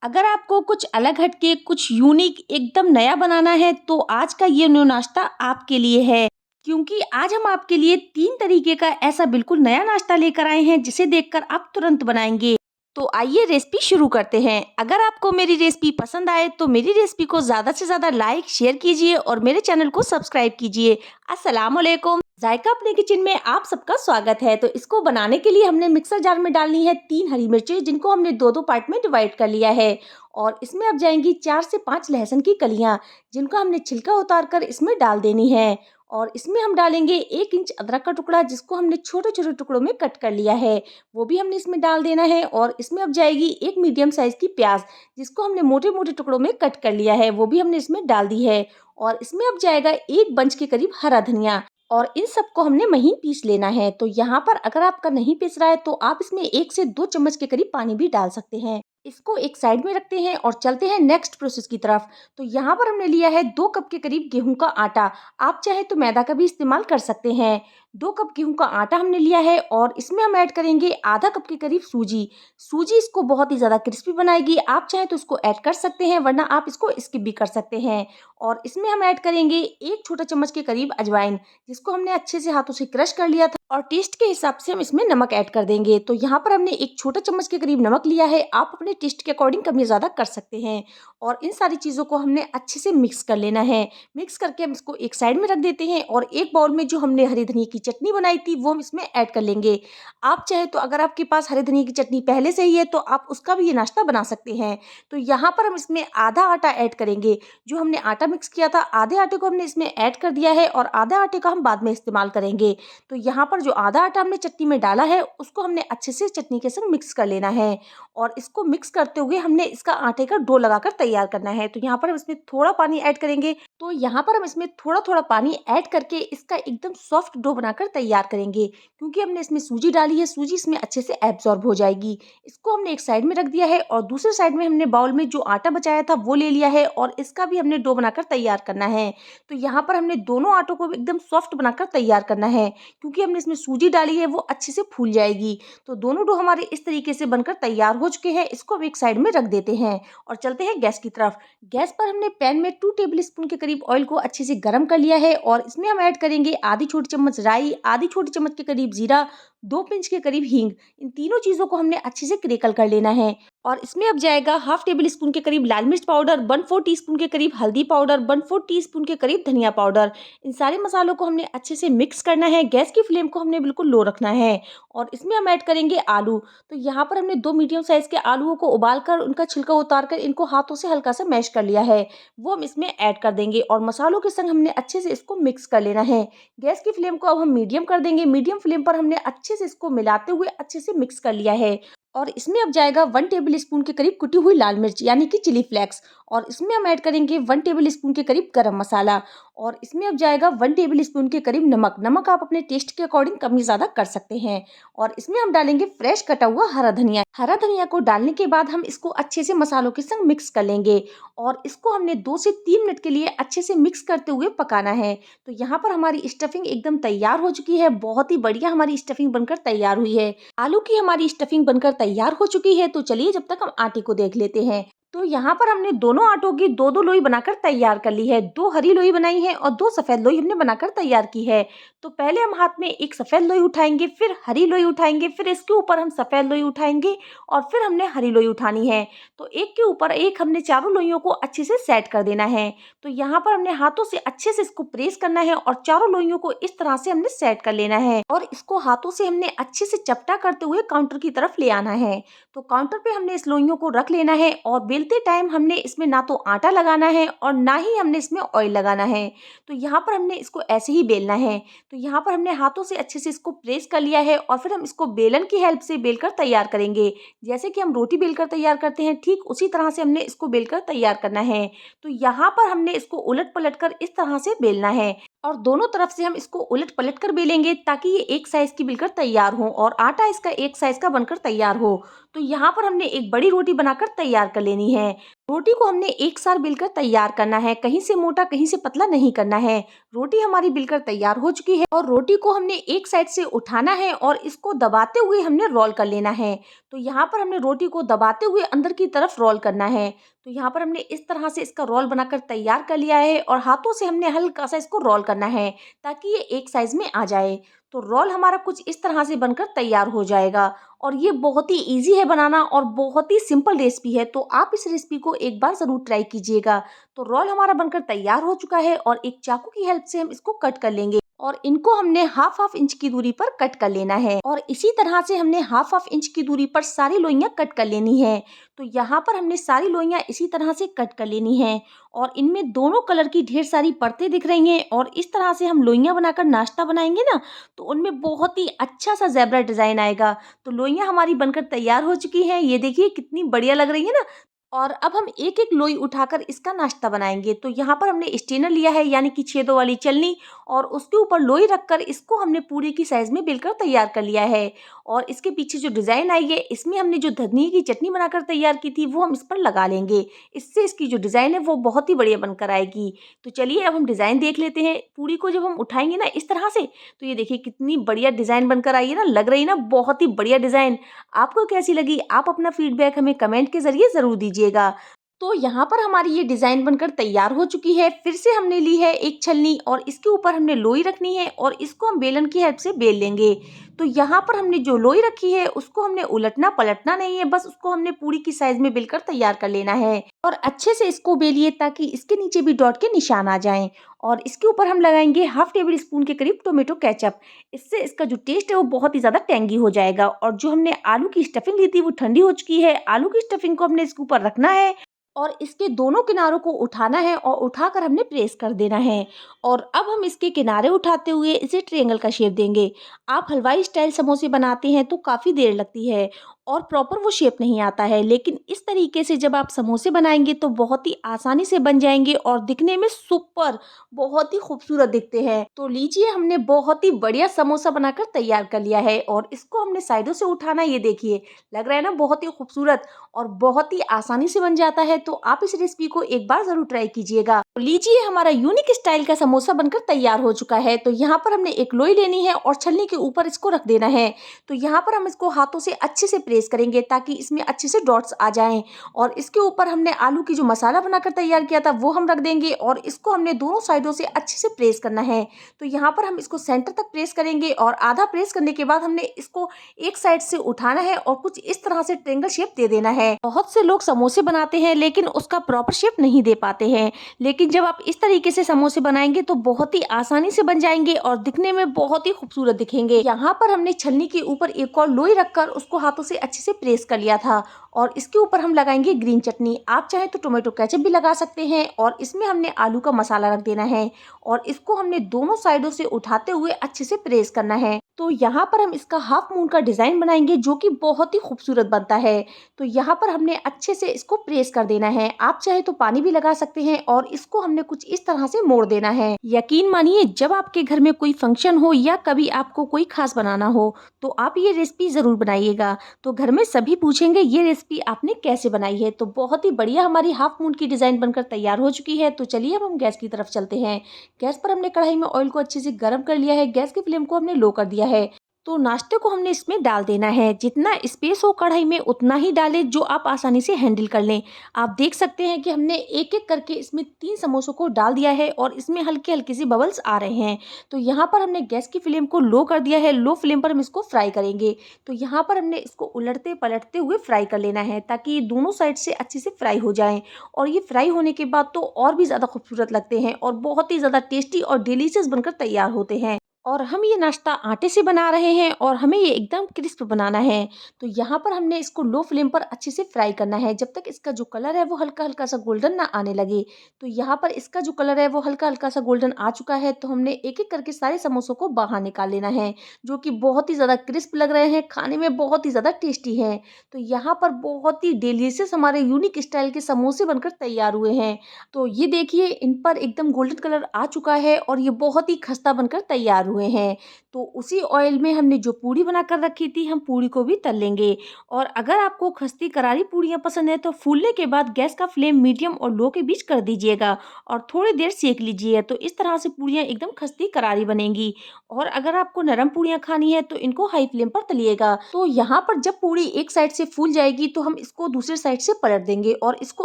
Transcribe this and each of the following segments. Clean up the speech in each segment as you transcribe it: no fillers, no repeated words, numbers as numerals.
अगर आपको कुछ अलग हटके, कुछ यूनिक एकदम नया बनाना है तो आज का ये न्यू नाश्ता आपके लिए है। क्योंकि आज हम आपके लिए 3 तरीके का ऐसा बिल्कुल नया नाश्ता लेकर आए हैं जिसे देखकर आप तुरंत बनाएँगे। तो आइए रेसिपी शुरू करते हैं। अगर आपको मेरी रेसिपी पसंद आए तो मेरी रेसिपी को ज़्यादा से ज़्यादा लाइक, शेयर कीजिए और मेरे चैनल को सब्सक्राइब कीजिए। अस्सलाम वालेकुम। जायका अपने किचन में आप सबका स्वागत है। तो इसको बनाने के लिए हमने मिक्सर जार में डालनी है 3 हरी मिर्चें, जिनको हमने 2-2 पार्ट में डिवाइड कर लिया है। और इसमें अब जाएंगी 4 से 5 लहसुन की कलियां, जिनको हमने छिलका उतार कर इसमें डाल देनी है। और इसमें हम डालेंगे 1 इंच अदरक का टुकड़ा, जिसको हमने छोटे छोटे टुकड़ों में कट कर लिया है, वो भी हमने इसमें डाल देना है। और इसमें अब जाएगी 1 मीडियम साइज की प्याज, जिसको हमने मोटे मोटे टुकड़ों में कट कर लिया है, वो भी हमने इसमें डाल दी है। और इसमें अब जाएगा 1 बंच के करीब हरा धनिया, और इन सबको हमने महीन पीस लेना है। तो यहाँ पर अगर आपका नहीं पीस रहा है तो आप इसमें 1 से 2 चम्मच के करीब पानी भी डाल सकते हैं। इसको एक साइड में रखते हैं और चलते हैं नेक्स्ट प्रोसेस की तरफ। तो यहाँ पर हमने लिया है 2 कप के करीब गेहूं का आटा। आप चाहे तो मैदा का भी इस्तेमाल कर सकते हैं। 2 कप गेहूं का आटा हमने लिया है और इसमें हम ऐड करेंगे आधा कप के करीब सूजी। सूजी इसको बहुत ही ज़्यादा क्रिस्पी बनाएगी। आप चाहे तो इसको ऐड कर सकते हैं, वरना आप इसको स्किप भी कर सकते हैं। और इसमें हम ऐड करेंगे 1 छोटा चम्मच के करीब अजवाइन, जिसको हमने अच्छे से हाथों से क्रश कर लिया था। और टेस्ट के हिसाब से हम इसमें नमक ऐड कर देंगे। तो यहाँ पर हमने 1 छोटा चम्मच के करीब नमक लिया है। आप अपने टेस्ट के अकॉर्डिंग कम या ज़्यादा कर सकते हैं। और इन सारी चीज़ों को हमने अच्छे से मिक्स कर लेना है। मिक्स करके हम इसको एक साइड में रख देते हैं और एक बाउल में जो हमने हरी धनिया की चटनी बनाई थी वो हम इसमें ऐड कर लेंगे। आप चाहे तो अगर आपके पास हरी धनिया की चटनी पहले से ही है तो आप उसका भी ये नाश्ता बना सकते हैं। तो यहाँ पर हम इसमें आधा आटा ऐड करेंगे। जो हमने आटा मिक्स किया था, आधे आटे को हमने इसमें ऐड कर दिया है और आधा आटे का हम बाद में इस्तेमाल करेंगे। तो यहाँ पर जो आधा आटा हमने चटनी में डाला है उसको हमने अच्छे से चटनी के संग मिक्स कर लेना है। और इसको मिक्स करते हुए हमने इसका आटे का डो लगाकर तैयार करना है। तो यहाँ पर हम इसमें थोड़ा पानी ऐड करेंगे। तो यहाँ पर हम इसमें थोड़ा थोड़ा पानी ऐड करके इसका एकदम सॉफ्ट डो बनाकर तैयार करेंगे। क्योंकि हमने इसमें सूजी डाली है, सूजी इसमें अच्छे से एब्जॉर्ब हो जाएगी। इसको हमने एक साइड में रख दिया है और दूसरे साइड में हमने बाउल में जो आटा बचाया था वो ले लिया है और इसका भी हमने डो बनाकर तैयार करना है। तो यहाँ पर हमने दोनों आटों को एकदम सॉफ्ट बनाकर तैयार करना है। क्योंकि हमने इसमें सूजी डाली है वो अच्छे से फूल जाएगी। तो दोनों डो हमारे इस तरीके से बनकर तैयार हो चुके हैं। इसको अब एक साइड में रख देते हैं और चलते हैं गैस की तरफ। गैस पर हमने पैन में 2 टेबल स्पून के करीब ऑयल को अच्छे से गर्म कर लिया है और इसमें हम ऐड करेंगे आधी छोटी चम्मच राई, आधी छोटी चम्मच के करीब जीरा, 2 पिंच के करीब हींग। इन तीनों चीजों को हमने अच्छे से क्रेकल कर लेना है। और इसमें अब जाएगा हाफ टेबल स्पून के करीब लाल मिर्च पाउडर, 1/4 टीस्पून के करीब हल्दी पाउडर, 1/4 टीस्पून के करीब धनिया पाउडर। इन सारे मसालों को हमने अच्छे से मिक्स करना है। गैस की फ्लेम को हमने बिल्कुल लो रखना है। और इसमें हम ऐड करेंगे आलू। तो यहाँ पर हमने 2 मीडियम साइज के आलूओं को उबालकर उनका छिलका उतारकर इनको हाथों से हल्का सा मैश कर लिया है, वो हम इसमें ऐड कर देंगे और मसालों के संग हमने अच्छे से इसको मिक्स कर लेना है। गैस की फ्लेम को अब हम मीडियम कर देंगे। मीडियम फ्लेम पर हमने अच्छे से इसको मिलाते हुए अच्छे से मिक्स कर लिया है। और इसमें अब जाएगा 1 टेबल स्पून के करीब कुटी हुई लाल मिर्च, यानी कि चिली फ्लेक्स। और इसमें हम ऐड करेंगे 1 टेबल स्पून के करीब गरम मसाला। और इसमें अब जाएगा 1 टेबल स्पून के करीब नमक। नमक आप अपने टेस्ट के अकॉर्डिंग कम या ज़्यादा कर सकते हैं। और इसमें हम डालेंगे फ्रेश कटा हुआ हरा धनिया। हरा धनिया को डालने के बाद हम इसको अच्छे से मसालों के संग मिक्स कर लेंगे। और इसको हमने 2 से 3 मिनट के लिए अच्छे से मिक्स करते हुए पकाना है। तो यहाँ पर हमारी स्टफिंग एकदम तैयार हो चुकी है। बहुत ही बढ़िया हमारी स्टफिंग बनकर तैयार हुई है। आलू की हमारी स्टफिंग बनकर तैयार हो चुकी है। तो चलिए जब तक हम आटे को देख लेते हैं। तो यहाँ पर हमने दोनों आटों की 2-2 लोई बनाकर तैयार कर ली है। 2 हरी लोई बनाई है और 2 सफेद लोई हमने बनाकर तैयार की है। तो पहले हम हाथ में एक सफेद लोई उठाएंगे, फिर हरी लोई उठाएंगे, फिर इसके ऊपर हम सफेद लोई उठाएंगे और फिर हमने हरी लोई उठानी है। तो एक के ऊपर एक हमने चारों लोइयों को अच्छे से सेट कर देना है। तो यहाँ पर हमने हाथों से अच्छे से इसको प्रेस करना है और चारों लोइयों को इस तरह से हमने सेट कर लेना है। और इसको हाथों से हमने अच्छे से चपटा करते हुए काउंटर की तरफ ले आना है। तो काउंटर पे हमने इस लोइयों को रख लेना है और बेलते टाइम हमने इसमें ना तो आटा लगाना है और ना ही हमने इसमें ऑयल लगाना है। तो यहाँ पर हमने इसको ऐसे ही बेलना है। तो यहाँ पर हमने हाथों से अच्छे से इसको प्रेस कर लिया है और फिर हम इसको बेलन की हेल्प से बेलकर तैयार करेंगे। जैसे कि हम रोटी बेलकर तैयार करते हैं, ठीक उसी तरह से हमने इसको बेलकर तैयार करना है। तो यहाँ पर हमने इसको उलट पलट कर इस तरह से बेलना है और दोनों तरफ से हम इसको उलट पलट कर बेलेंगे ताकि ये एक साइज की बिलकर तैयार हो और आटा इसका एक साइज का बनकर तैयार हो। तो यहाँ पर हमने एक बड़ी रोटी बनाकर तैयार कर लेनी है। रोटी को हमने एक साथ बेलकर तैयार करना है, कहीं से मोटा कहीं से पतला नहीं करना है। रोटी हमारी बेलकर तैयार हो चुकी है और रोटी को हमने एक साइड से उठाना है और इसको दबाते हुए हमने रोल कर लेना है। तो यहाँ पर हमने रोटी को दबाते हुए अंदर की तरफ रोल करना है। तो यहाँ पर हमने इस तरह से इसका रोल बनाकर तैयार कर लिया है और हाथों से हमने हल्का सा इसको रोल करना है ताकि ये एक साइज में आ जाए। तो रोल हमारा कुछ इस तरह से बनकर तैयार हो जाएगा और ये बहुत ही ईज़ी है बनाना और बहुत ही सिंपल रेसिपी है। तो आप इस रेसिपी को एक बार ज़रूर ट्राई कीजिएगा। तो रोल हमारा बनकर तैयार हो चुका है और एक चाकू की हेल्प से हम इसको कट कर लेंगे और इनको हमने हाफ इंच की दूरी पर कट कर लेना है और इसी तरह से हमने हाफ इंच की दूरी पर सारी लोइयां कट कर लेनी है। तो यहाँ पर हमने सारी लोइयां इसी तरह से कट कर लेनी है और इनमें दोनों कलर की ढेर सारी परतें दिख रही हैं और इस तरह से हम लोइयां बनाकर नाश्ता बनाएंगे ना तो उनमें बहुत ही अच्छा सा ज़ेब्रा डिज़ाइन आएगा। तो लोइयां हमारी बनकर तैयार हो चुकी हैं, ये देखिए कितनी बढ़िया लग रही है ना। और अब हम एक-एक लोई उठाकर इसका नाश्ता बनाएंगे। तो यहाँ पर हमने स्टेनर लिया है यानी कि छेदों वाली छलनी और उसके ऊपर लोई रखकर इसको हमने पूरी की साइज़ में बेलकर तैयार कर लिया है। और इसके पीछे जो डिज़ाइन आई है इसमें हमने जो धनिये की चटनी बनाकर तैयार की थी वो हम इस पर लगा लेंगे। इससे इसकी जो डिज़ाइन है वो बहुत ही बढ़िया बनकर आएगी। तो चलिए अब हम डिज़ाइन देख लेते हैं। पूरी को जब हम उठाएंगे ना इस तरह से तो ये देखिए कितनी बढ़िया डिज़ाइन बनकर आई है ना, लग रही है ना बहुत ही बढ़िया डिज़ाइन। आपको कैसी लगी? आप अपना फीडबैक हमें कमेंट के ज़रिए ज़रूर दीजिएगा। तो यहाँ पर हमारी ये डिज़ाइन बनकर तैयार हो चुकी है। फिर से हमने ली है एक छलनी और इसके ऊपर हमने लोई रखनी है और इसको हम बेलन की हेल्प से बेल लेंगे। तो यहाँ पर हमने जो लोई रखी है उसको हमने उलटना पलटना नहीं है, बस उसको हमने पूरी की साइज में बेलकर तैयार कर लेना है और अच्छे से इसको बेलिए ताकि इसके नीचे भी डॉट के निशान आ जाएं। और इसके ऊपर हम लगाएंगे हाफ टेबल स्पून के करीब टोमेटो केचप। इससे इसका जो टेस्ट है वो बहुत ही ज़्यादा टेंगी हो जाएगा। और जो हमने आलू की स्टफिंग ली थी वो ठंडी हो चुकी है। आलू की स्टफिंग को हमने इसके ऊपर रखना है और इसके दोनों किनारों को उठाना है और उठाकर हमने प्रेस कर देना है। और अब हम इसके किनारे उठाते हुए इसे ट्रायंगल का शेप देंगे। आप हलवाई स्टाइल समोसे बनाते हैं तो काफ़ी देर लगती है और प्रॉपर वो शेप नहीं आता है, लेकिन इस तरीके से जब आप समोसे बनाएंगे तो बहुत ही आसानी से बन जाएंगे और दिखने में सुपर बहुत ही खूबसूरत दिखते हैं। तो लीजिए हमने बहुत ही बढ़िया समोसा बनाकर तैयार कर लिया है और इसको हमने साइडों से उठाना, ये देखिए लग रहा है ना बहुत ही खूबसूरत और बहुत ही आसानी से बन जाता है। तो आप इस रेसिपी को एक बार जरूर ट्राई कीजिएगा। तो लीजिए हमारा यूनिक स्टाइल का समोसा बनकर तैयार हो चुका है। तो यहाँ पर हमने एक लोई लेनी है और छलनी के ऊपर इसको रख देना है। तो यहाँ पर हम इसको हाथों से अच्छे से प्रेस करेंगे ताकि इसमें अच्छे से डॉट्स आ जाएं। और इसके ऊपर हमने आलू की जो मसाला बनाकर तैयार किया था वो हम रख देंगे और इसको हमने दोनों साइडों से अच्छे से प्रेस करना है। तो यहाँ पर हम इसको सेंटर तक प्रेस करेंगे और आधा प्रेस करने के बाद हमने इसको एक साइड से उठाना है और कुछ इस तरह से ट्रायंगल शेप दे देना है। बहुत से लोग समोसे बनाते हैं लेकिन उसका प्रॉपर शेप नहीं दे पाते हैं, लेकिन जब आप इस तरीके से समोसे बनाएंगे तो बहुत ही आसानी से बन जाएंगे और दिखने में बहुत ही खूबसूरत दिखेंगे। यहाँ पर हमने छलनी के ऊपर एक और लोई रखकर उसको हाथों से अच्छे से प्रेस कर लिया था और इसके ऊपर हम लगाएंगे ग्रीन चटनी। आप चाहे तो टोमेटो केचप भी लगा सकते हैं और इसमें हमने आलू का मसाला रख देना है और इसको हमने दोनों साइडों से उठाते हुए अच्छे से प्रेस करना है। तो यहाँ पर हम इसका हाफ मून का डिजाइन बनाएंगे जो कि बहुत ही खूबसूरत बनता है। तो यहाँ पर हमने अच्छे से इसको प्रेस कर देना है। आप चाहे तो पानी भी लगा सकते हैं और इसको हमने कुछ इस तरह से मोड़ देना है। यकीन मानिए जब आपके घर में कोई फंक्शन हो या कभी आपको कोई खास बनाना हो तो आप ये रेसिपी जरूर बनाइएगा। तो घर में सभी पूछेंगे ये रेसिपी आपने कैसे बनाई है। तो बहुत ही बढ़िया हमारी हाफ मून की डिजाइन बनकर तैयार हो चुकी है। तो चलिए अब हम गैस की तरफ चलते हैं। गैस पर हमने कढ़ाई में ऑयल को अच्छे से गर्म कर लिया है। गैस की फ्लेम को हमने लो कर दिया है। तो नाश्ते को हमने इसमें डाल देना है। जितना स्पेस हो कढ़ाई में उतना ही डालें जो आप आसानी से हैंडल कर लें। आप देख सकते हैं कि हमने एक एक करके इसमें 3 समोसों को डाल दिया है और इसमें हल्के हल्के से बबल्स आ रहे हैं। तो यहाँ पर हमने गैस की फ्लेम को लो कर दिया है। लो फ्लेम पर हम इसको फ्राई करेंगे। तो यहाँ पर हमने इसको उलटते पलटते हुए फ्राई कर लेना है ताकि ये दोनों साइड से अच्छे से फ्राई हो जाएं। और ये फ्राई होने के बाद तो और भी ज़्यादा खूबसूरत लगते हैं और बहुत ही ज़्यादा टेस्टी और डिलीशियस बनकर तैयार होते हैं। और हम ये नाश्ता आटे से बना रहे हैं और हमें ये एकदम क्रिस्प बनाना है। तो यहाँ पर हमने इसको लो फ्लेम पर अच्छे से फ्राई करना है जब तक इसका जो कलर है वो हल्का हल्का सा गोल्डन ना आने लगे। तो यहाँ पर इसका जो कलर है वो हल्का हल्का सा गोल्डन आ चुका है। तो हमने एक एक करके सारे समोसों को बाहर निकाल लेना है जो कि बहुत ही ज़्यादा क्रिस्प लग रहे हैं, खाने में बहुत ही ज़्यादा टेस्टी हैं। तो यहाँ पर बहुत ही डिलीशियस हमारे यूनिक स्टाइल के समोसे बनकर तैयार हुए हैं। तो ये देखिए इन पर एकदम गोल्डन कलर आ चुका है और ये बहुत ही खस्ता बनकर तैयार हुए हैं। तो उसी ऑयल में हमने जो पूड़ी बनाकर रखी थी, हम पूड़ी को भी तल लेंगे। और अगर आपको खस्ती करारी पूड़ियाँ पसंद है तो फूलने के बाद गैस का फ्लेम मीडियम और लो के बीच कर दीजिएगा और थोड़ी देर सेक लीजिए। तो इस तरह से पूड़ियाँ एकदम खस्ती करारी बनेंगी। और अगर आपको नरम पूड़ियाँ खानी है तो इनको हाई फ्लेम पर तलिएगा। तो यहाँ पर जब पूड़ी एक साइड से फूल जाएगी तो हम इसको दूसरे साइड से पलट देंगे और इसको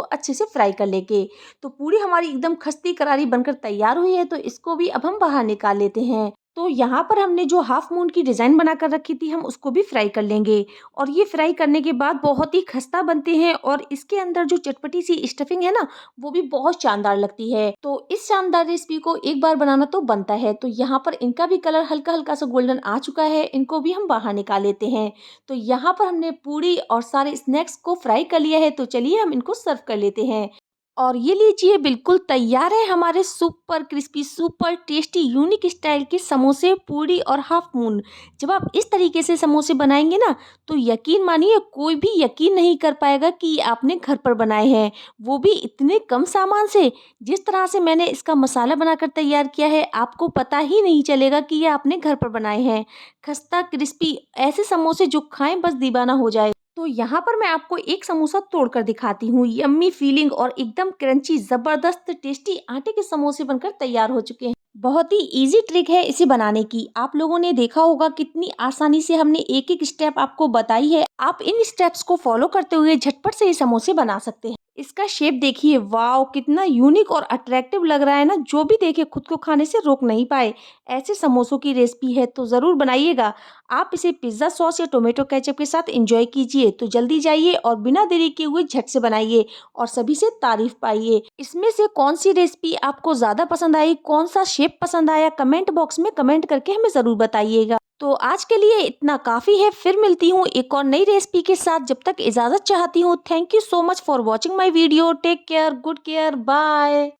अच्छे से फ्राई कर लेंगे। तो पूड़ी हमारी एकदम खस्ती करारी बनकर तैयार हुई है, तो इसको भी अब हम बाहर निकाल लेते हैं। तो यहाँ पर हमने जो हाफ मून की डिज़ाइन बनाकर रखी थी, हम उसको भी फ्राई कर लेंगे। और ये फ्राई करने के बाद बहुत ही खस्ता बनते हैं और इसके अंदर जो चटपटी सी स्टफिंग है ना, वो भी बहुत शानदार लगती है। तो इस शानदार रेसिपी को एक बार बनाना तो बनता है। तो यहाँ पर इनका भी कलर हल्का हल्का सा गोल्डन आ चुका है, इनको भी हम बाहर निकाल लेते हैं। तो यहाँ पर हमने पूड़ी और सारे स्नैक्स को फ्राई कर लिया है, तो चलिए हम इनको सर्व कर लेते हैं। और ये लीजिए, बिल्कुल तैयार है हमारे super crispy, super tasty, unique style के समोसे, पूड़ी और हाफ मून। जब आप इस तरीके से समोसे बनाएंगे ना, तो यकीन मानिए कोई भी यकीन नहीं कर पाएगा कि ये आपने घर पर बनाए हैं, वो भी इतने कम सामान से। जिस तरह से मैंने इसका मसाला बनाकर तैयार किया है, आपको पता ही नहीं चलेगा कि ये आपने घर पर बनाए हैं। खस्ता क्रिस्पी ऐसे समोसे जो खाएं बस दीवाना हो जाए। तो यहाँ पर मैं आपको एक समोसा तोड़कर दिखाती हूँ। यम्मी फीलिंग और एकदम क्रंची, जबरदस्त टेस्टी आटे के समोसे बनकर तैयार हो चुके हैं। बहुत ही इजी ट्रिक है इसे बनाने की। आप लोगों ने देखा होगा कितनी आसानी से हमने एक एक स्टेप आपको बताई है। आप इन स्टेप्स को फॉलो करते हुए झटपट से ये समोसे बना सकते हैं। इसका शेप देखिए, वाओ कितना यूनिक और अट्रैक्टिव लग रहा है ना, जो भी देखे खुद को खाने से रोक नहीं पाए। ऐसे समोसों की रेसिपी है तो ज़रूर बनाइएगा। आप इसे पिज्ज़ा सॉस या टोमेटो केचप के साथ एंजॉय कीजिए। तो जल्दी जाइए और बिना देरी किए हुए झट से बनाइए और सभी से तारीफ पाइए। इसमें से कौन सी रेसिपी आपको ज़्यादा पसंद आई, कौन सा शेप पसंद आया, कमेंट बॉक्स में कमेंट करके हमें ज़रूर बताइएगा। तो आज के लिए इतना काफ़ी है, फिर मिलती हूँ एक और नई रेसिपी के साथ। जब तक इजाज़त चाहती हूँ। Thank you so much for watching my video. Take care, good care, bye.